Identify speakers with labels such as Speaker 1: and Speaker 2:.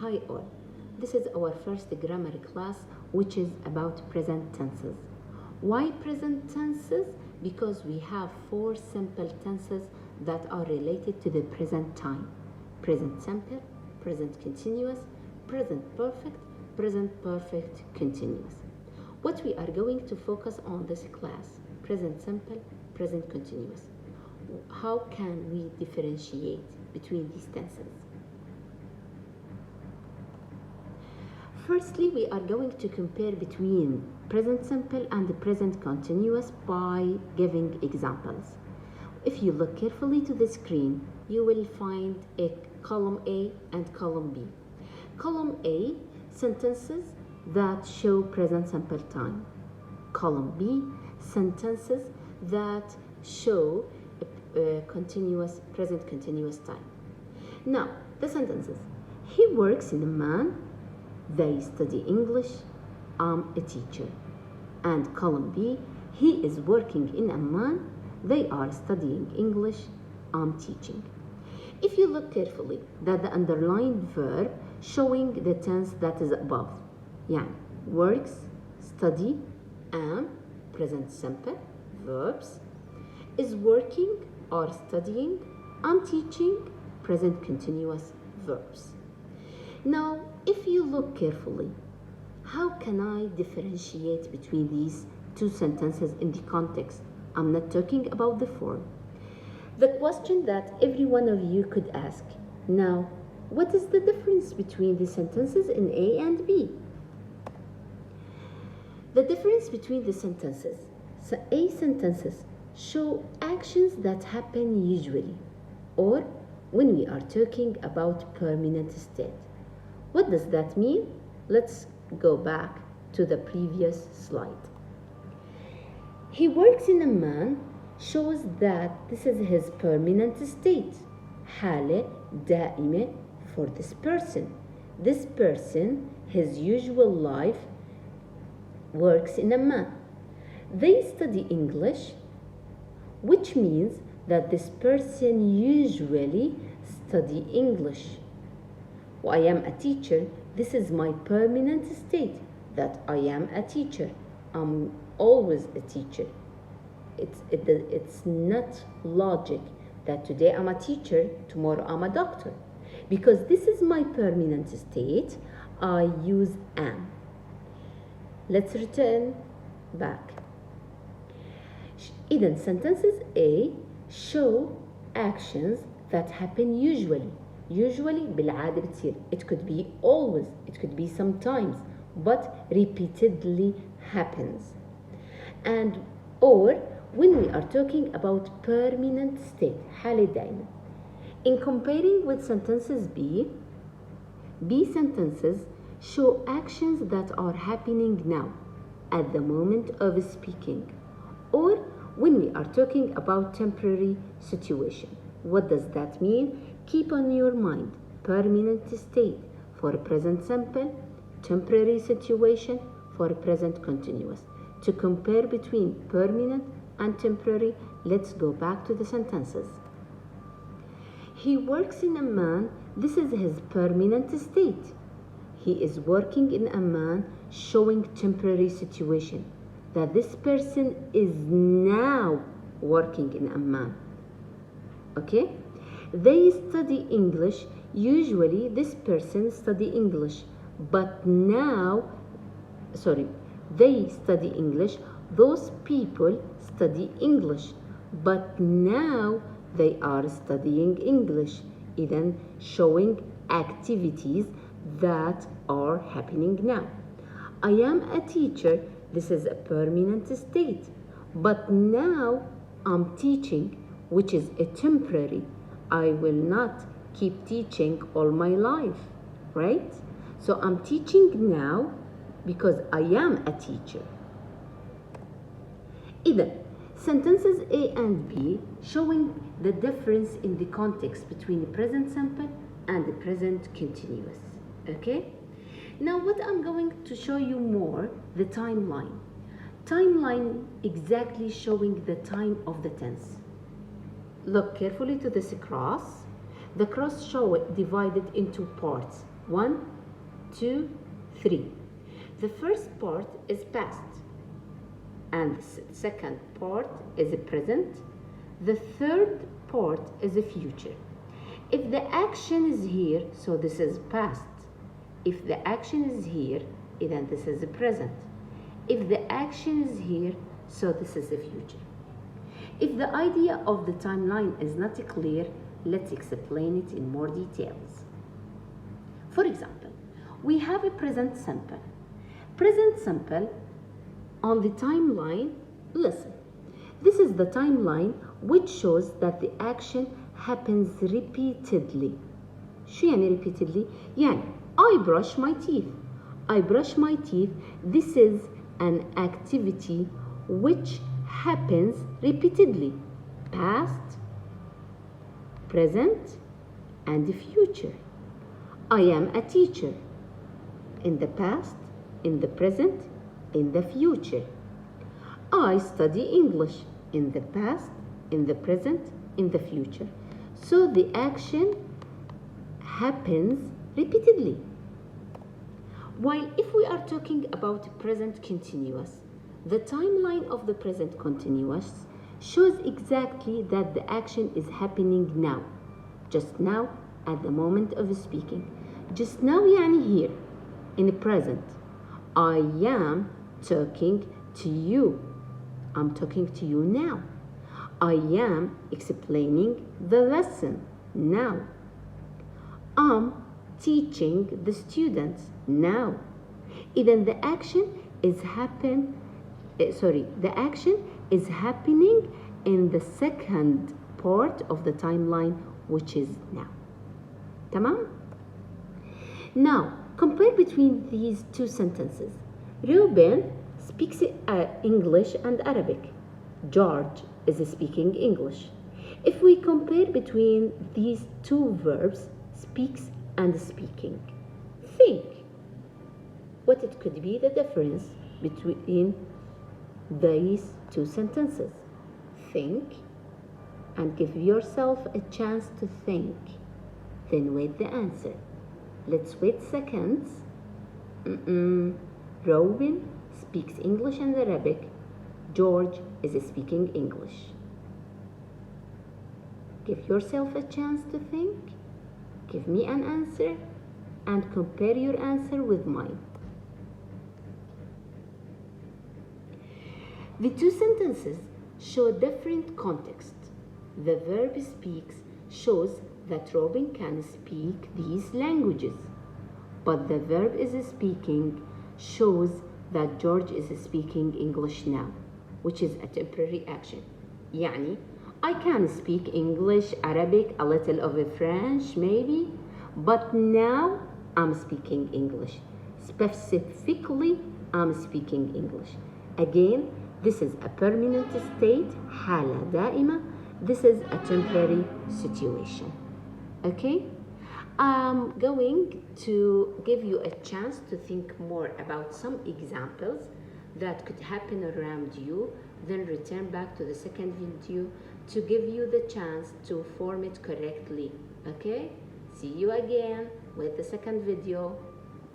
Speaker 1: Hi all, this is our first grammar class which is about present tenses. Why present tenses? Because we have four simple tenses that are related to the present time. Present simple, present continuous, present perfect continuous. What we are going to focus on this class, present simple, present continuous. How can we differentiate between these tenses? Firstly, we are going to compare between present simple and the present continuous by giving examples. If you look carefully to the screen, you will find a column A and column B. Column A, sentences that show present simple time. Column B, sentences that show present continuous time. Now, the sentences. He works in a man. They study English. I'm a teacher. And column B, he is working in Amman. They are studying English. I'm teaching. If you look carefully, that the underlined verb showing the tense that is above. Yani, works, study, am, present simple, verbs, is working or studying, I'm teaching, present continuous verbs. Now, if you look carefully, how can I differentiate between these two sentences in the context? I'm not talking about the form. The question that every one of you could ask, now, what is the difference between the sentences in A and B? The difference between the sentences. So A sentences show actions that happen usually, or when we are talking about permanent state. What does that mean? Let's go back to the previous slide. He works in Amman shows that this is his permanent state. حالة دائمة for this person. This person, his usual life, works in Amman. They study English, which means that this person usually study English. I am a teacher. This is my permanent state, that I am a teacher. I'm always a teacher. It's not logic that today I'm a teacher, tomorrow I'm a doctor. Because this is my permanent state, I use am. Let's return back. Then sentences A show actions that happen usually. Usually بالعادة بتصير. It could be always, it could be sometimes, but repeatedly happens. And or when we are talking about permanent state, حالة دائمة. In comparing with sentences B sentences show actions that are happening now, at the moment of speaking, or when we are talking about temporary situation. What does that mean? Keep on your mind, permanent state for present simple, temporary situation for present continuous. To compare between permanent and temporary, let's go back to the sentences. He works in Amman. This is his permanent state. He is working in Amman, showing temporary situation, that this person is now working in Amman. Okay? They study English. Usually this person study English, but now, they study English. Those people study English, but now they are studying English. Then showing activities that are happening now. I am a teacher. This is a permanent state, but now I'm teaching, which is a temporary. I will not keep teaching all my life, right? So I'm teaching now because I am a teacher. Either sentences A and B showing the difference in the context between the present simple and the present continuous. Okay? Now what I'm going to show you more, the timeline. Timeline exactly showing the time of the tense. Look carefully to this cross. The cross show it divided into parts. 1, 2, 3. The first part is past, and the second part is present. The third part is the future. If the action is here, so this is past. If the action is here, then this is the present. If the action is here, so this is the future. If the idea of the timeline is not clear, let's explain it in more details. For example, we have a present simple. Present simple on the timeline, listen. This is the timeline which shows that the action happens repeatedly. شو يعني repeatedly؟ يعني I brush my teeth. I brush my teeth. This is an activity which happens repeatedly. Past, present, and future. I am a teacher. In the past, in the present, in the future. I study English. In the past, in the present, in the future. So the action happens repeatedly. While if we are talking about present continuous, the timeline of the present continuous shows exactly that the action is happening now. Just now, at the moment of speaking. Just now يعني here, in the present. I am talking to you. I'm talking to you now. I am explaining the lesson now. I'm teaching the students now. Then the action is happening in the second part of the timeline, which is now. تمام? Now, compare between these two sentences. Ruben speaks English and Arabic. George is speaking English. If we compare between these two verbs, speaks and speaking, think what it could be the difference between these two sentences. Think and give yourself a chance to think. Then wait the answer. Let's wait seconds. Robin speaks English and Arabic. George is speaking English. Give yourself a chance to think. Give me an answer and compare your answer with mine. The two sentences show different context. The verb speaks shows that Robin can speak these languages, but the verb is speaking shows that George is speaking English now, which is a temporary action. يعني I can speak English, Arabic, a little of French maybe, but now I'm speaking English. Specifically, I'm speaking English. Again, this is a permanent state, حالة دائمة. This is a temporary situation. Okay? I'm going to give you a chance to think more about some examples that could happen around you, then return back to the second video to give you the chance to form it correctly. Okay? See you again with the second video.